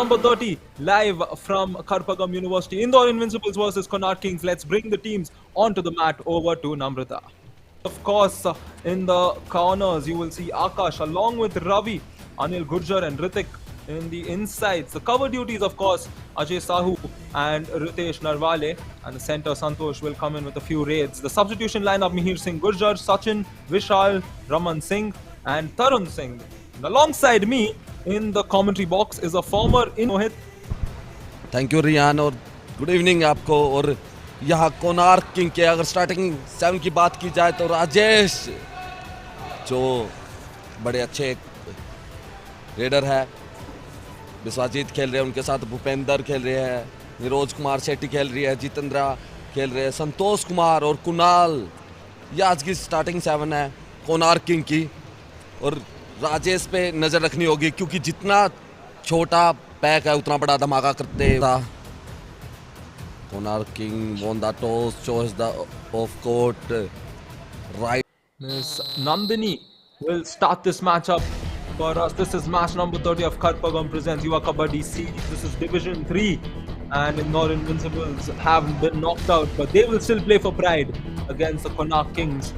number 30, live from Karpagam University. Indore Invincibles versus Konark Kings. Let's bring the teams onto the mat. Over to Namrata. Of course, in the corners, you will see Akash along with Ravi, Anil Gurjar and Ritik in the insides. The cover duties, of course, Ajay Sahu and Ritesh Narwale. And the center, Santosh, will come in with a few raids. The substitution lineup, Mihir Singh Gurjar, Sachin, Vishal, Raman Singh and Tarun Singh. And alongside me in the commentary box is a former Mohit. Thank you Riyan और good evening आपको। और यहाँ Konark king के अगर starting 7 की बात की जाए तो राजेश जो बड़े अच्छे रेडर है, विश्वजीत खेल रहे हैं, उनके साथ भूपेंद्र खेल रहे हैं, निरोज कुमार शेट्टी खेल रही है, जितेंद्रा खेल रहे हैं, संतोष कुमार और कुणाल। ये आज की स्टार्टिंग 7 है कोनार्क किंग की। और राजेश पे नज़र रखनी होगी क्योंकि जितना छोटा पैक है उतना बड़ा धमाका करते था। Konark king won the toss, chose the off court right. Miss Nandini will start this matchup for us. This is match number 30 of Karpagam presents Yuva Kabaddi series. This is Division 3 and Indore Invincibles have been knocked out, but they will still play for pride against the Konark Kings.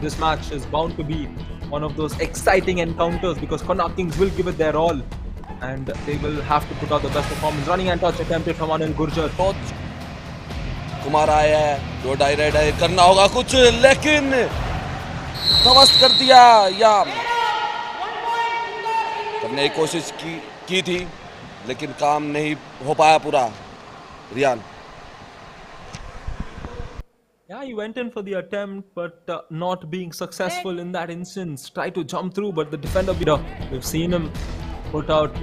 This match is bound to be one of those exciting encounters because Konark Kings will give it their all and they will have to put out the best performance. Running and touch attempted from Anil Gurjar. Kumar आया है, जो direct है, करना होगा कुछ, लेकिन ध्वस्त कर दिया या करने की कोशिश की थी लेकिन काम नहीं हो पाया पूरा। Riyan Yeah, he went in for the attempt, but not being successful in that instance. Tried to jump through, but the defender beat up. We've seen him put out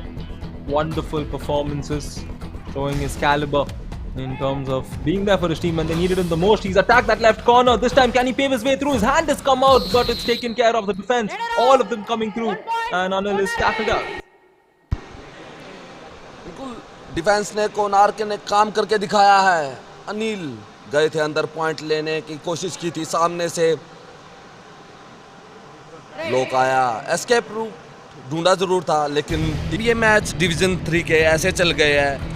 wonderful performances, showing his caliber in terms of being there for his team when they needed him the most. He's attacked that left corner. This time, can he pave his way through? His hand has come out, but it's taken care of. The defense, all of them coming through, and Anil is tackled out. बिल्कुल defence ने कोनार्क ने काम करके दिखाया है। अनिल गए थे अंदर, पॉइंट लेने की कोशिश की थी, सामने से लोक आया, एस्केप रूट ढूंढा जरूर था, लेकिन ये मैच डिवीजन 3 के ऐसे चल गए हैं।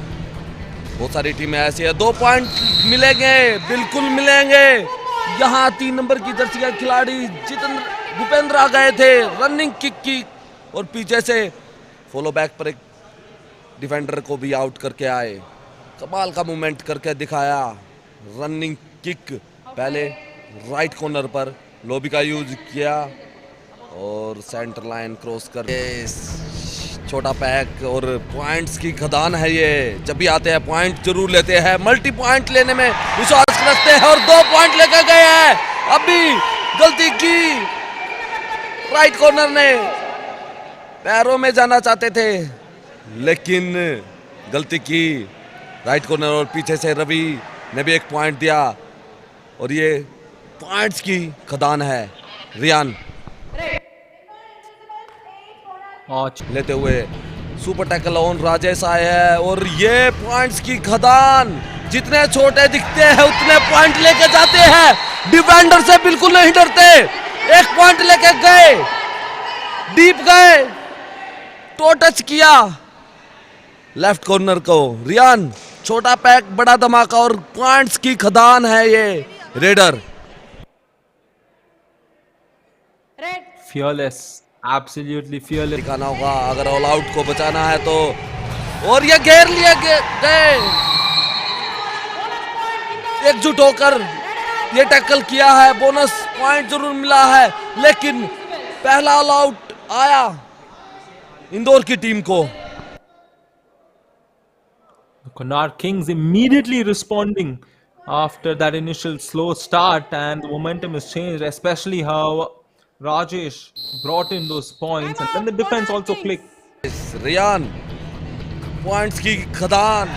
बहुत सारी टीमें ऐसी है, 2 पॉइंट मिलेंगे, बिल्कुल मिलेंगे। यहाँ 3 नंबर की जर्सी का खिलाड़ी जितेंद्र भूपेंद्र आ गए थे, रनिंग किक की और पीछे से फॉलो बैक पर एक डिफेंडर को भी आउट करके आए। कमाल का मूवमेंट करके दिखाया। रनिंग किक पहले राइट कॉर्नर पर लोबी का यूज किया और सेंटर लाइन क्रॉस कर छोटा पैक और पॉइंट्स की खदान है ये। जब भी आते हैं पॉइंट जरूर लेते हैं, मल्टी पॉइंट लेने में विश्वास रखते हैं और 2 पॉइंट लेकर गए हैं। अभी गलती की, राइट कॉर्नर ने पैरों में जाना चाहते थे लेकिन गलती की राइट कॉर्नर और पीछे से रवि ने भी 1 पॉइंट दिया और ये पॉइंट्स की खदान है। रियान लेते हुए सुपर टैकल ऑन राजेश आए हैं और ये पॉइंट्स की खदान, जितने छोटे दिखते हैं उतने पॉइंट लेके जाते हैं। डिफेंडर से बिल्कुल नहीं डरते, 1 पॉइंट लेके गए, डीप गए, टो टच किया लेफ्ट कॉर्नर को। रियान छोटा पैक बड़ा धमाका और पॉइंट्स की खदान है ये रेडर। Fearless, absolutely fearless. दिखाना होगा अगर ऑल आउट को बचाना है तो। और ये घेर लिए गए, एकजुट होकर ये टैकल किया है, बोनस पॉइंट जरूर मिला है लेकिन पहला ऑल आउट आया इंदौर की टीम को। The Konark Kings immediately responding after that initial slow start, and the momentum has changed, especially how Rajesh brought in those points and then the defense also clicked. Riyan points की खदान।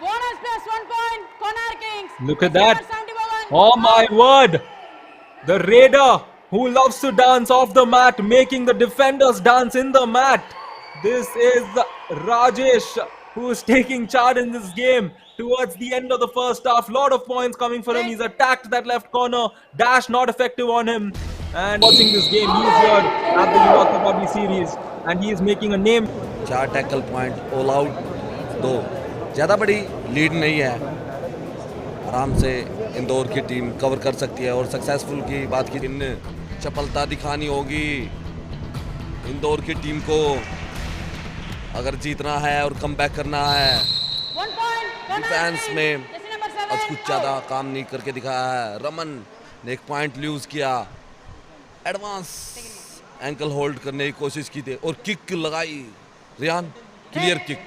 Bonus plus 1 point, Konark Kings. Look at that. Oh my word. The raider who loves to dance off the mat, making the defenders dance in the mat. This is Rajesh who is taking charge in this game. Towards the end of the first half, lot of points coming for him. He's attacked that left corner. Dash not effective on him. And watching this game, he's here at the Yuva Kabaddi series, and he is making a name. 4 tackle point, all out 2। ज़्यादा बड़ी lead नहीं है, आराम से इंदौर की team cover कर सकती है। और सक्सेसफुल की बात की, इन चपलता दिखानी होगी इंदौर की टीम को अगर जीतना है और कमबैक करना है। 1 point. Corner defence Kings. में Jersey number 7. आज कुछ ज़्यादा out. काम नहीं करके दिखाया है। रमन ने एक पॉइंट लूज किया, एडवांस एंकल होल्ड करने की कोशिश की थी और किक लगाई। Riyan, clear kick.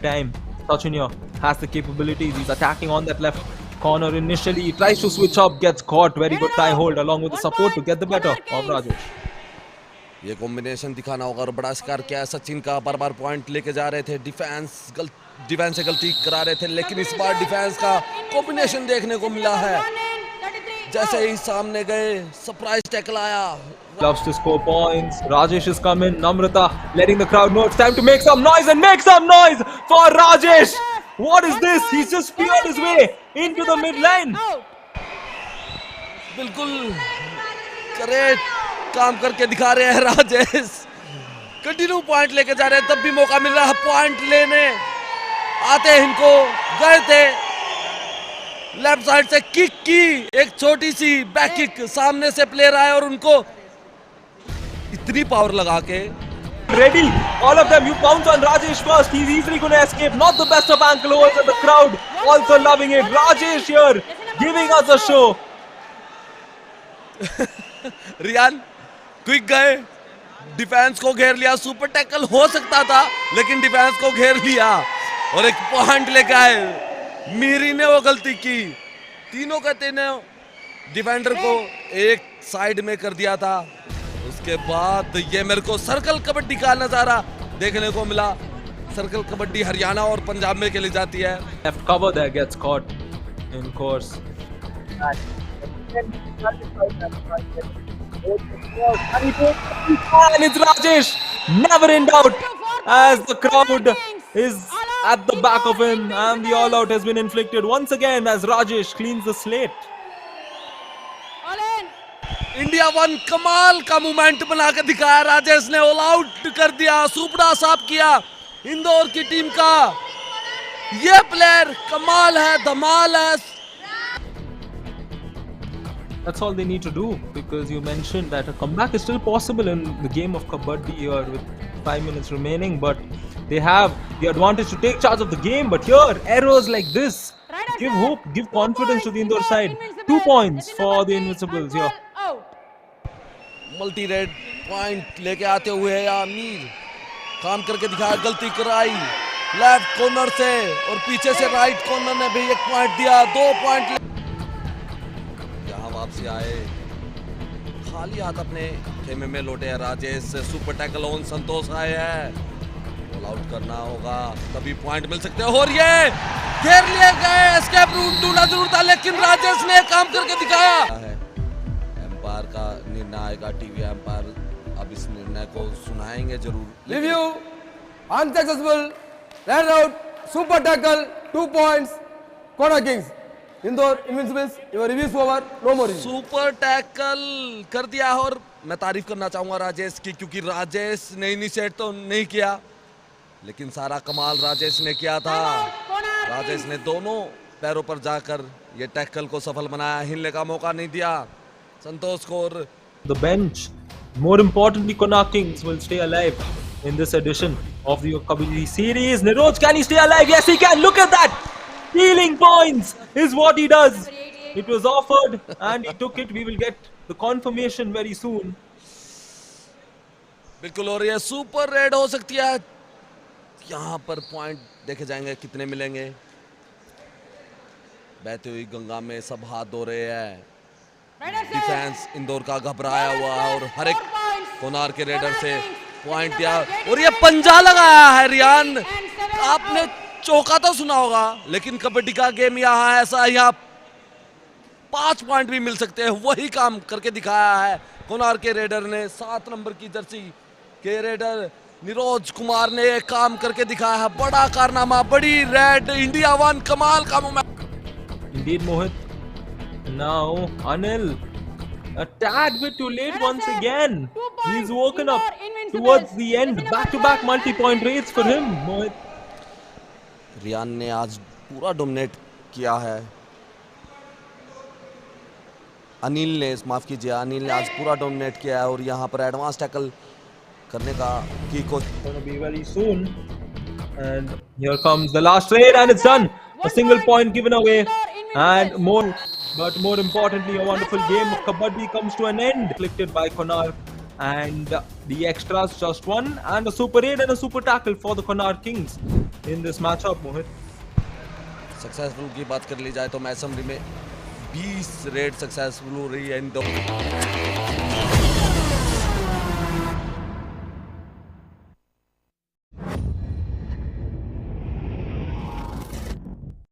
Time. Sachinya has the capabilities. He's attacking on that left corner initially. He tries to switch up, gets caught. Very good tie hold along with the support to get the better of Rajesh. ये combination दिखाना होगा और बड़ा शिकार किया है सचिन का। बार बार point लेके जा रहे थे, डिफेंस से गलती करा रहे थे, लेकिन इस बार डिफेंस का कॉम्बिनेशन देखने को मिला है। 1 in, 33. जैसे ही सामने गए, सरप्राइज टैकल आया। Loves to score points. Rajesh is coming. Namrata letting the crowd know it's time to make some noise and make some noise for Rajesh. What is this? He's just speared his way into the mid lane. Out. बिल्कुल correct काम करके दिखा रहे हैं Rajesh. Continue point लेके जा रहे हैं, तब भी मौका मिल रहा है पॉइंट लेने। आते हैं इनको, गए थे लेफ्ट साइड से किक की, एक छोटी सी बैक किक, सामने से प्लेयर आए और उनको इतनी पावर लगा के Ready, all of them. You bounce on Rajesh first. He's easily going to escape. Not the best of ankle holds, and the crowd also loving it. Rajesh here giving us a show. Riyan quick गए, defence को घेर लिया। Super tackle हो सकता था लेकिन defence को घेर लिया और एक पॉइंट लेके आए। मीरी ने वो गलती की, तीनों का तीनों डिफेंडर को एक साइड में कर दिया था। उसके बाद ये मेरे को सर्कल कबड्डी का नजारा देखने को मिला। सर्कल कबड्डी हरियाणा और पंजाब में खेली जाती है। Left cover there gets caught in course. And it's Rajesh, never in doubt, as the crowd is at the back of him, and the all out has been inflicted once again as Rajesh cleans the slate. All in. India 1 कमाल का movement बना के दिखाया। राजेश ने all out कर दिया, सुपड़ा साफ किया इंदौर की टीम का। ये प्लेयर कमाल है, धमाल है। That's all they need to do, because you mentioned that a comeback is still possible in the game of Kabaddi here with 5 minutes remaining, but they have the advantage to take charge of the game. But here, errors like this give hope, give confidence to the Indore side. 2 points for the Invincibles here. Out. Multi red point लेके आते हुए आमिर काम करके दिखाया, गलती कराई left corner से और पीछे से राइट कॉर्नर ने भी एक पॉइंट दिया। 2 पॉइंट यहाँ वापसी आए, खाली हाथ अपने खेमे में लौटे हैं राजेश। सुपर टैकल ऑन संतोष आए हैं, ऑल आउट करना होगा तभी पॉइंट मिल सकते हैं। और ये घेर लिए गए, एस्केप रूट ढूंढना जरूर था लेकिन राजेश ने काम करके दिखाया। एम्पायर का निर्णय आएगा, टीवी एम्पायर अब इस निर्णय को सुनाएंगे जरूर। Review unsuccessful, ran out, super tackle, 2 points, Corner Kings. Indore Invincibles, your review is over, no more review. Super tackle कर दिया और मैं तारीफ करना चाहूंगा राजेश की, क्योंकि राजेश ने इनिशिएट तो नहीं किया लेकिन सारा कमाल राजेश ने किया था। राजेश ने दोनों पैरों पर जाकर ये टैकल को सफल बनाया, हिलने का मौका नहीं दिया संतोष को। और The bench, more importantly, Konark Kings will stay alive in this edition of the Kabaddi series. Niroj, can he stay alive? Yes, he can. Look at that. Healing points is what he does. It was offered and he took it. We will get the confirmation very soon. बिल्कुल, और ये super red हो सकती है। यहाँ पर point देखे जाएंगे कितने मिलेंगे। बहती हुई गंगा में सब हाथ धो रहे हैं। डिफेंस इंदौर का घबराया हुआ है और हर एक कोनार के रेडर से पॉइंट दिया और ये पंजा लगाया है। रियान, आपने चौका तो सुना होगा लेकिन कबड्डी का गेम यहाँ ऐसा, यहाँ 5 पॉइंट भी मिल सकते हैं। वही काम करके दिखाया है कोनार के रेडर ने। 7 नंबर की जर्सी के रेडर निरोज कुमार ने एक काम करके दिखाया है। बड़ा कारनामा, बड़ी रेड, इंडिया 1 कमाल का moment. Indeed, Mohit. Now, Anil, a tad bit too late once again. He's woken up. towards the end. Back-to-back multi-point rates for him, Mohit. Riyan ने आज पूरा डोमिनेट किया है। अनिल ने, माफ कीजिए, अनिल ने आज पूरा डोमिनेट किया है और यहाँ पर एडवांस टैकल करने का की कोशिश। Gonna be very soon. And here comes the last raid, and it's done. A single point given away, and more, but more importantly, a wonderful game of kabaddi comes to an end. Inflicted by Konark, and the extras just won, and a super raid and a super tackle for the Konark Kings in this matchup, Mohit. Successful की बात कर ली जाए तो match summary में 20 red successful हो रही है इन दो।